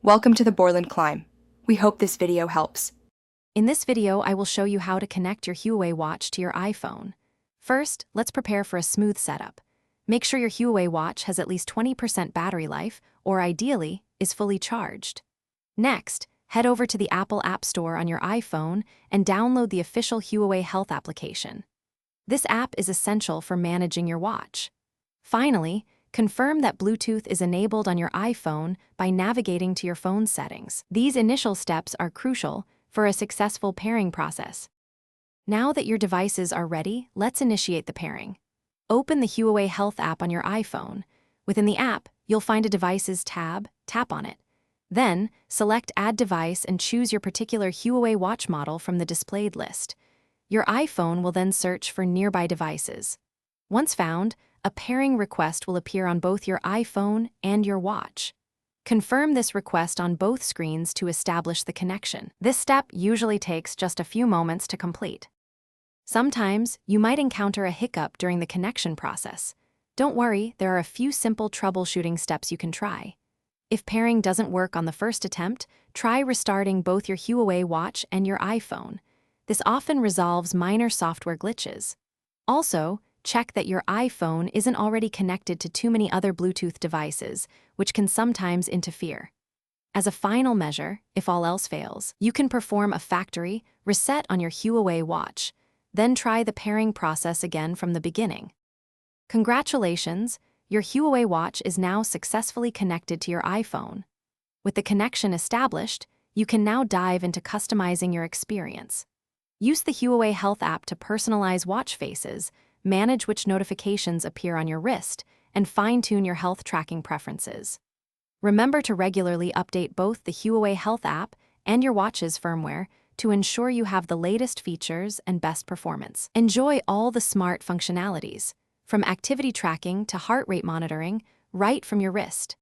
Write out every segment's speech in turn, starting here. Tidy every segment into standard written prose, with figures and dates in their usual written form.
Welcome to the Borland Climb. We hope this video helps. In this video, I will show you how to connect your Huawei Watch to your iPhone. First, let's prepare for a smooth setup. Make sure your Huawei Watch has at least 20% battery life, or ideally, is fully charged. Next, head over to the Apple App Store on your iPhone and download the official Huawei Health application. This app is essential for managing your watch. Finally, confirm that Bluetooth is enabled on your iPhone by navigating to your phone's settings. These initial steps are crucial for a successful pairing process. Now that your devices are ready, let's initiate the pairing. Open the Huawei Health app on your iPhone. Within the app, you'll find a Devices tab. Tap on it. Then, select Add Device and choose your particular Huawei watch model from the displayed list. Your iPhone will then search for nearby devices. Once found, a pairing request will appear on both your iPhone and your watch. Confirm this request on both screens to establish the connection. This step usually takes just a few moments to complete. Sometimes, you might encounter a hiccup during the connection process. Don't worry, there are a few simple troubleshooting steps you can try. If pairing doesn't work on the first attempt, try restarting both your Huawei Watch and your iPhone. This often resolves minor software glitches. Also, check that your iPhone isn't already connected to too many other Bluetooth devices, which can sometimes interfere. As a final measure, if all else fails, you can perform a factory reset on your Huawei Watch, then try the pairing process again from the beginning. Congratulations, your Huawei Watch is now successfully connected to your iPhone. With the connection established, you can now dive into customizing your experience. Use the Huawei Health app to personalize watch faces, manage which notifications appear on your wrist, and fine-tune your health tracking preferences. Remember to regularly update both the Huawei Health app and your watch's firmware to ensure you have the latest features and best performance. Enjoy all the smart functionalities, from activity tracking to heart rate monitoring, right from your wrist.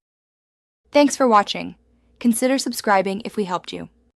Thanks for watching. Consider subscribing if we helped you.